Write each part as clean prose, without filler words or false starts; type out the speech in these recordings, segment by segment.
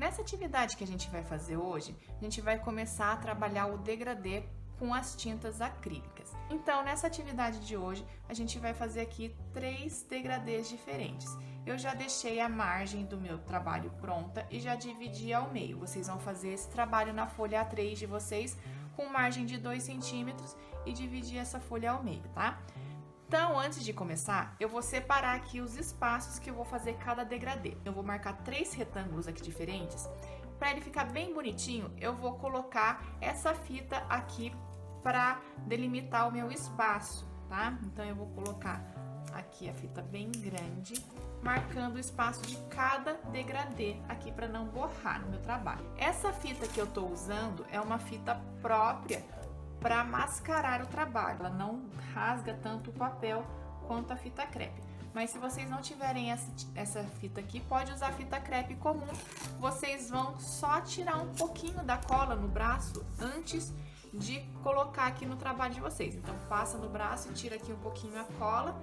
Nessa atividade que a gente vai fazer hoje, a gente vai começar a trabalhar o degradê com as tintas acrílicas. Então, nessa atividade de hoje, a gente vai fazer aqui 3 degradês diferentes. Eu já deixei a margem do meu trabalho pronta e já dividi ao meio. Vocês vão fazer esse trabalho na folha A3 de vocês com margem de 2 centímetros e dividir essa folha ao meio, tá? Então, antes de começar, eu vou separar aqui os espaços que eu vou fazer cada degradê. Eu vou marcar 3 retângulos aqui diferentes. Para ele ficar bem bonitinho, eu vou colocar essa fita aqui para delimitar o meu espaço, tá? Então, eu vou colocar aqui a fita bem grande, marcando o espaço de cada degradê aqui para não borrar no meu trabalho. Essa fita que eu tô usando é uma fita própria para mascarar o trabalho, ela não rasga tanto o papel quanto a fita crepe. Mas se vocês não tiverem essa fita aqui, pode usar a fita crepe comum. Vocês vão só tirar um pouquinho da cola no braço antes de colocar aqui no trabalho de vocês. Então passa no braço e tira aqui um pouquinho a cola,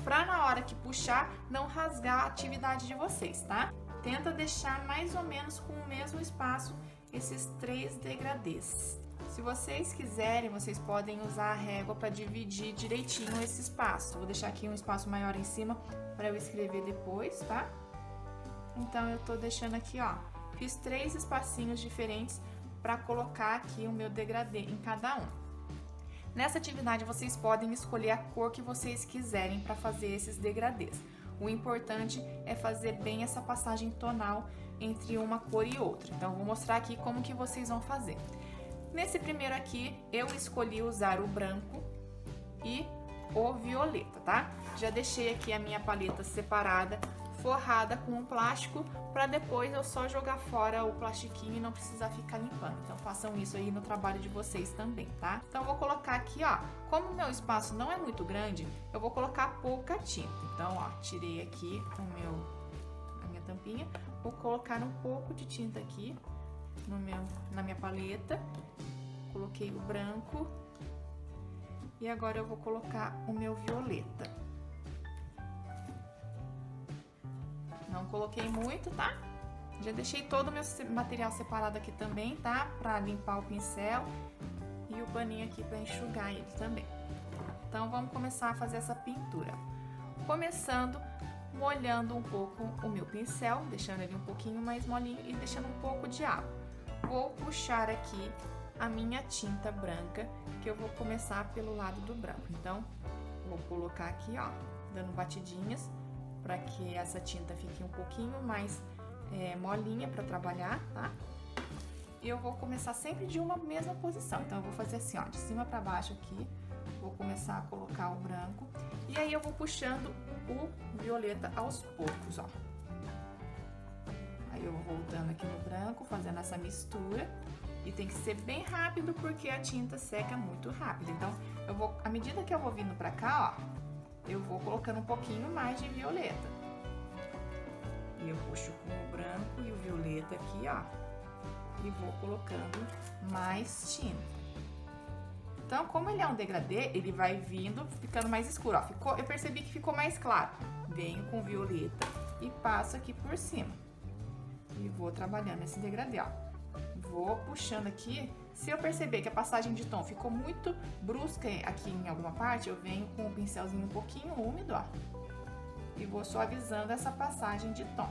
para na hora que puxar não rasgar a atividade de vocês, tá? Tenta deixar mais ou menos com o mesmo espaço esses 3 degradês. Se vocês quiserem, vocês podem usar a régua para dividir direitinho esse espaço. Vou deixar aqui um espaço maior em cima para eu escrever depois, tá? Então, eu tô deixando aqui, ó, fiz 3 espacinhos diferentes para colocar aqui o meu degradê em cada um. Nessa atividade, vocês podem escolher a cor que vocês quiserem para fazer esses degradês. O importante é fazer bem essa passagem tonal entre uma cor e outra. Então, eu vou mostrar aqui como que vocês vão fazer. Nesse primeiro aqui, eu escolhi usar o branco e o violeta, tá? Já deixei aqui a minha paleta separada, forrada com um plástico, para depois eu só jogar fora o plastiquinho e não precisar ficar limpando. Então, façam isso aí no trabalho de vocês também, tá? Então, eu vou colocar aqui, ó, como o meu espaço não é muito grande, eu vou colocar pouca tinta. Então, ó, tirei aqui a minha tampinha, vou colocar um pouco de tinta aqui na minha paleta, coloquei o branco e agora eu vou colocar o meu violeta. Não coloquei muito, tá? Já deixei todo o meu material separado aqui também, tá? Pra limpar o pincel e o paninho aqui pra enxugar ele também. Então, vamos começar a fazer essa pintura. Começando molhando um pouco o meu pincel, deixando ele um pouquinho mais molinho e deixando um pouco de água. Vou puxar aqui a minha tinta branca, que eu vou começar pelo lado do branco. Então, vou colocar aqui, ó, dando batidinhas, para que essa tinta fique um pouquinho mais molinha para trabalhar, tá? E eu vou começar sempre de uma mesma posição. Então, eu vou fazer assim, ó, de cima para baixo aqui, vou começar a colocar o branco, e aí eu vou puxando o violeta aos poucos, ó. Aí eu vou voltando aqui no branco, fazendo essa mistura. E tem que ser bem rápido, porque a tinta seca muito rápido. Então, à medida que eu vou vindo pra cá, ó, eu vou colocando um pouquinho mais de violeta. E eu puxo com o branco e o violeta aqui, ó. E vou colocando mais tinta. Então, como ele é um degradê, ele vai vindo, ficando mais escuro, ó. Eu percebi que ficou mais claro. Venho com violeta e passo aqui por cima. E vou trabalhando esse degradê, ó. Vou puxando aqui. Se eu perceber que a passagem de tom ficou muito brusca aqui em alguma parte, eu venho com o pincelzinho um pouquinho úmido, ó. E vou suavizando essa passagem de tom.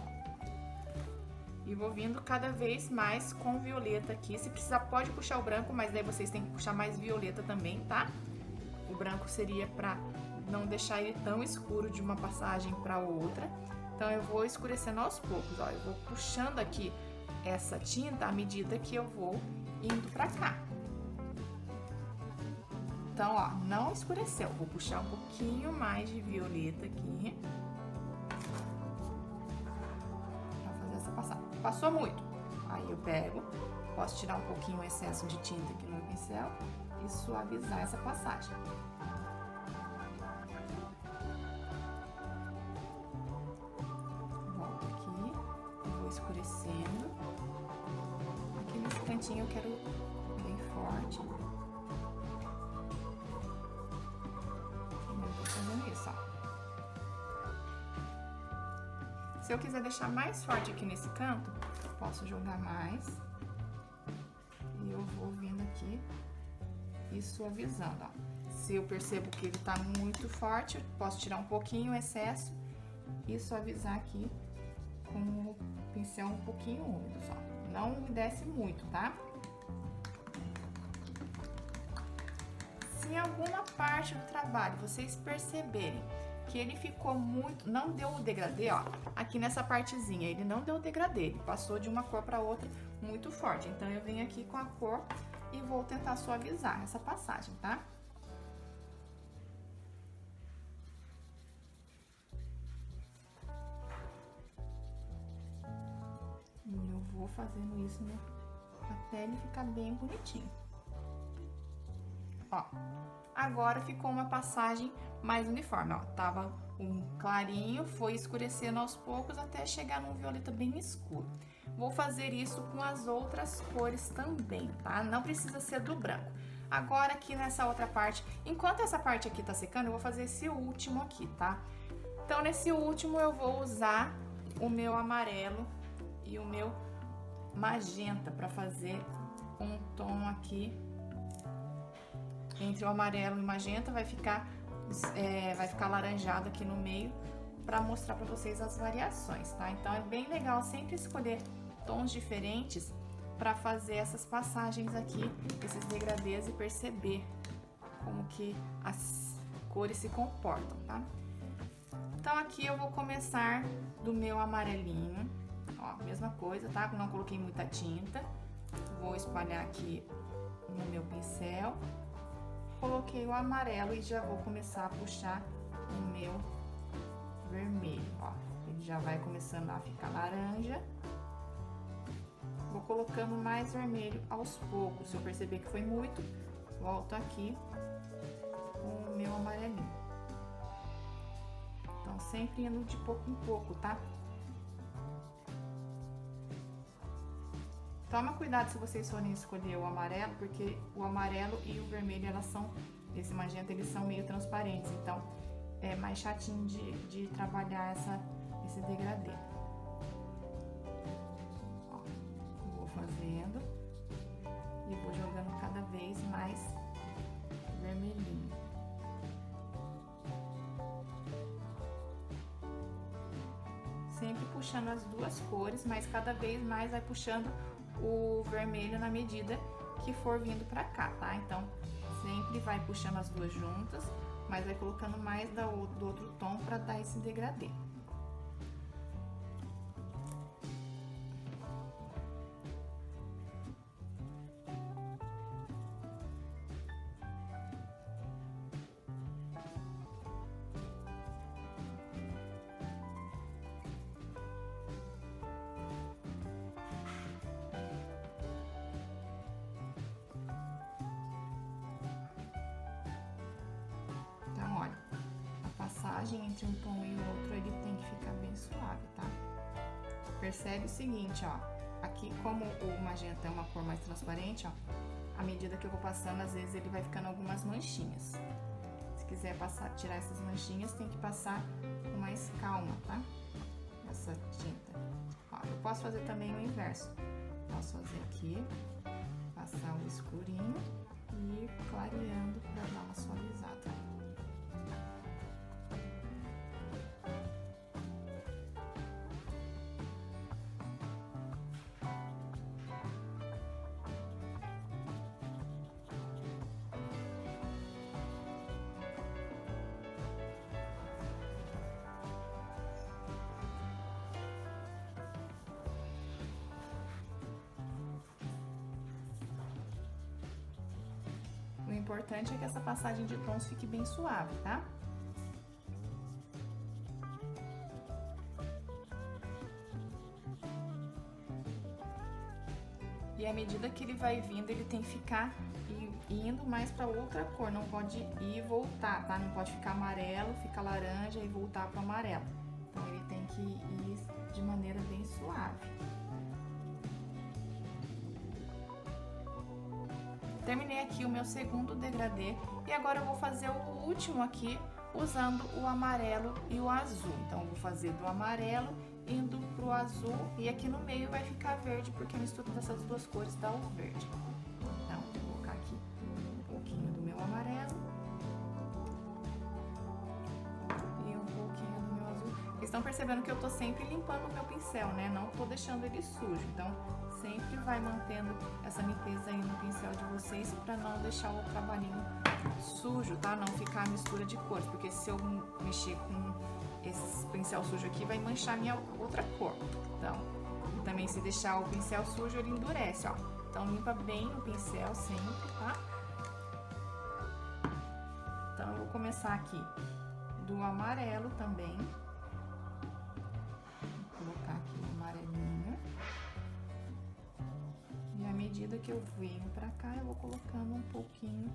E vou vindo cada vez mais com violeta aqui. Se precisar, pode puxar o branco, mas daí vocês têm que puxar mais violeta também, tá? O branco seria pra não deixar ele tão escuro de uma passagem pra outra. Então, eu vou escurecendo aos poucos, ó. Eu vou puxando aqui essa tinta à medida que eu vou indo pra cá. Então, ó, não escureceu. Vou puxar um pouquinho mais de violeta aqui. Pra fazer essa passagem. Passou muito. Aí eu pego, posso tirar um pouquinho o excesso de tinta aqui no meu pincel e suavizar essa passagem. Escurecendo. Aqui nesse cantinho eu quero bem forte. Eu tô fazendo isso, ó. Se eu quiser deixar mais forte aqui nesse canto, posso jogar mais. E eu vou vindo aqui e suavizando, ó. Se eu percebo que ele tá muito forte, eu posso tirar um pouquinho o excesso e suavizar aqui com o pincel um pouquinho úmido, ó. Não umedece muito, tá? Se em alguma parte do trabalho vocês perceberem que ele ficou muito, não deu o degradê, ó, aqui nessa partezinha, ele não deu o degradê, ele passou de uma cor para outra muito forte. Então, eu venho aqui com a cor e vou tentar suavizar essa passagem, tá? E eu vou fazendo isso, né, até ele ficar bem bonitinho. Ó, agora ficou uma passagem mais uniforme, ó. Tava um clarinho, foi escurecendo aos poucos até chegar num violeta bem escuro. Vou fazer isso com as outras cores também, tá? Não precisa ser do branco. Agora aqui nessa outra parte, enquanto essa parte aqui tá secando, eu vou fazer esse último aqui, tá? Então, nesse último eu vou usar o meu amarelo e o meu magenta para fazer um tom aqui. Entre o amarelo e o magenta vai ficar laranjado aqui no meio para mostrar para vocês as variações, tá? Então, é bem legal sempre escolher tons diferentes para fazer essas passagens aqui, esses degradês e perceber como que as cores se comportam, tá? Então, aqui eu vou começar do meu amarelinho, ó, mesma coisa, tá? Não coloquei muita tinta, vou espalhar aqui no meu pincel. Coloquei o amarelo e já vou começar a puxar o meu vermelho, ó. Ele já vai começando a ficar laranja. Vou colocando mais vermelho aos poucos. Se eu perceber que foi muito, volto aqui com o meu amarelinho. Então, sempre indo de pouco em pouco, tá? Toma cuidado se vocês forem escolher o amarelo, porque o amarelo e o vermelho, esse magenta, eles são meio transparentes, então é mais chatinho de trabalhar esse degradê. Ó, vou fazendo e vou jogando cada vez mais vermelhinho. Sempre puxando as duas cores, mas cada vez mais vai puxando o vermelho na medida que for vindo pra cá, tá? Então, sempre vai puxando as duas juntas, mas vai colocando mais do outro tom pra dar esse degradê. Entre um tom e o outro, ele tem que ficar bem suave, tá? Percebe o seguinte, ó, aqui como o magenta é uma cor mais transparente, ó, à medida que eu vou passando, às vezes ele vai ficando algumas manchinhas. Se quiser tirar essas manchinhas, tem que passar com mais calma, tá? Essa tinta. Ó, eu posso fazer também o inverso. Posso fazer aqui, passar o escurinho e ir clareando para dar uma suavizada. O importante é que essa passagem de tons fique bem suave, tá? E à medida que ele vai vindo, ele tem que ficar indo mais para outra cor, não pode ir e voltar, tá? Não pode ficar amarelo, ficar laranja e voltar para amarelo. Então, ele tem que ir de maneira bem suave. Terminei aqui o meu segundo degradê e agora eu vou fazer o último aqui usando o amarelo e o azul. Então, eu vou fazer do amarelo indo pro azul e aqui no meio vai ficar verde, porque a mistura dessas duas cores dá o verde. Então, vou colocar aqui um pouquinho do meu amarelo e um pouquinho do meu azul. Vocês estão percebendo que eu tô sempre limpando o meu pincel, né? Não tô deixando ele sujo, então sempre vai mantendo essa limpeza aí no pincel de vocês para não deixar o trabalhinho sujo, tá? Não ficar a mistura de cores, porque se eu mexer com esse pincel sujo aqui, vai manchar minha outra cor. Então, também se deixar o pincel sujo, ele endurece, ó. Então, limpa bem o pincel sempre, tá? Então, eu vou começar aqui do amarelo também. Vou colocar aqui o amarelinho. E à medida que eu venho pra cá, eu vou colocando um pouquinho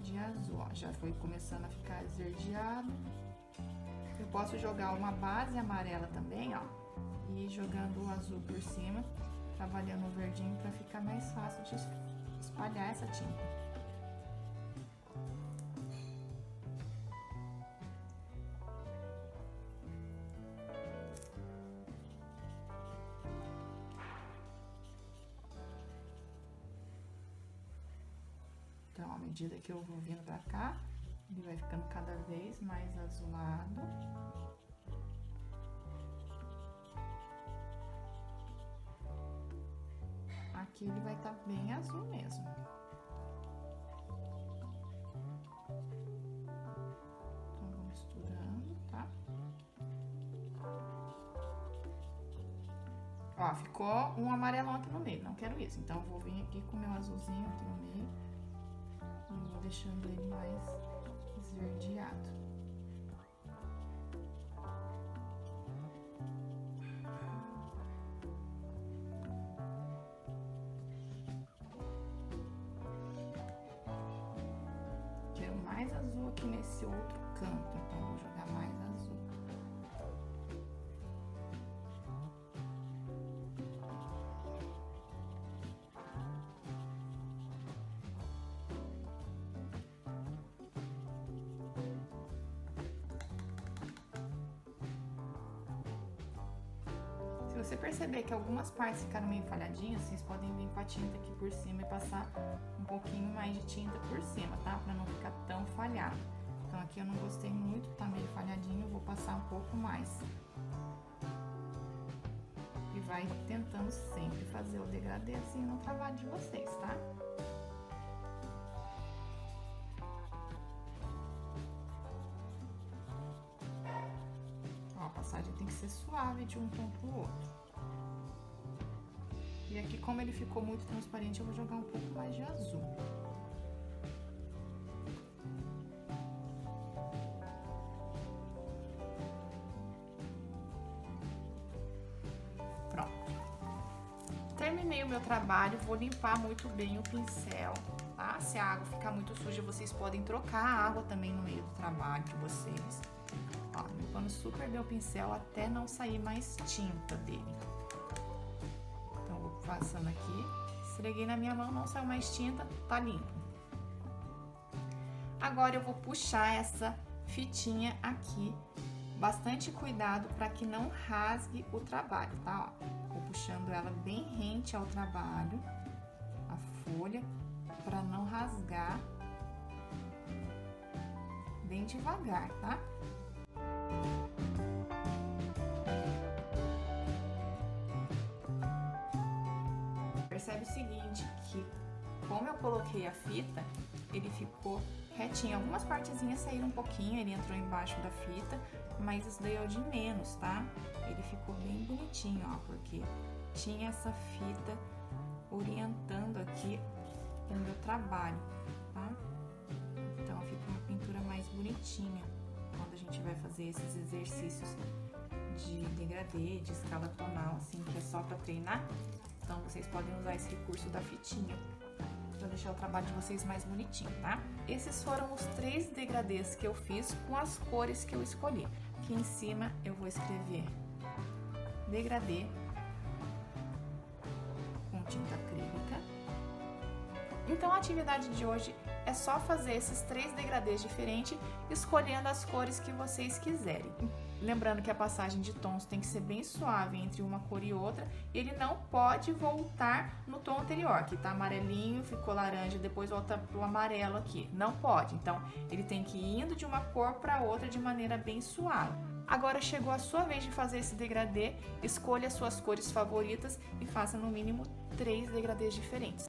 de azul, ó. Já foi começando a ficar esverdeado. Eu posso jogar uma base amarela também, ó, e ir jogando o azul por cima, trabalhando o verdinho para ficar mais fácil de espalhar essa tinta. Então, à medida que eu vou vindo pra cá, ele vai ficando cada vez mais azulado. Aqui ele vai estar bem azul mesmo. Então, vou misturando, tá? Ó, ficou um amarelão aqui no meio, não quero isso. Então, eu vou vir aqui com o meu azulzinho aqui no meio e vou deixando ele mais esverdeado. Quero mais azul aqui nesse outro canto, então vou jogar mais azul. Se você perceber que algumas partes ficaram meio falhadinhas, vocês podem vir com a tinta aqui por cima e passar um pouquinho mais de tinta por cima, tá? Pra não ficar tão falhado. Então aqui eu não gostei muito, tá meio falhadinho, eu vou passar um pouco mais. E vai tentando sempre fazer o degradê assim no trabalho de vocês, tá? Ó, a passagem tem que ser suave de um tom pro outro. E aqui, como ele ficou muito transparente, eu vou jogar um pouco mais de azul. Pronto. Terminei o meu trabalho, vou limpar muito bem o pincel, tá? Se a água ficar muito suja, vocês podem trocar a água também no meio do trabalho de vocês. Ó, limpando super bem o pincel até não sair mais tinta dele. Então, vou passando aqui, esfreguei na minha mão, não saiu mais tinta, tá limpo. Agora, eu vou puxar essa fitinha aqui, bastante cuidado para que não rasgue o trabalho, tá? Ó, vou puxando ela bem rente ao trabalho, a folha, para não rasgar, bem devagar, tá? Percebe o seguinte, que como eu coloquei a fita, ele ficou retinho. Algumas partezinhas saíram um pouquinho, ele entrou embaixo da fita, mas isso daí é o de menos, tá? Ele ficou bem bonitinho, ó, porque tinha essa fita orientando aqui o meu trabalho, tá? Então fica uma pintura mais bonitinha quando a gente vai fazer esses exercícios de degradê, de escala tonal, assim, que é só pra treinar. Então, vocês podem usar esse recurso da fitinha para deixar o trabalho de vocês mais bonitinho, tá? Esses foram os 3 degradês que eu fiz com as cores que eu escolhi. Aqui em cima eu vou escrever degradê com tinta acrílica. Então, a atividade de hoje é só fazer esses 3 degradês diferentes, escolhendo as cores que vocês quiserem. Lembrando que a passagem de tons tem que ser bem suave entre uma cor e outra, e ele não pode voltar no tom anterior, que tá amarelinho, ficou laranja, depois volta pro amarelo aqui. Não pode, então ele tem que ir indo de uma cor para outra de maneira bem suave. Agora chegou a sua vez de fazer esse degradê, escolha suas cores favoritas e faça no mínimo 3 degradês diferentes.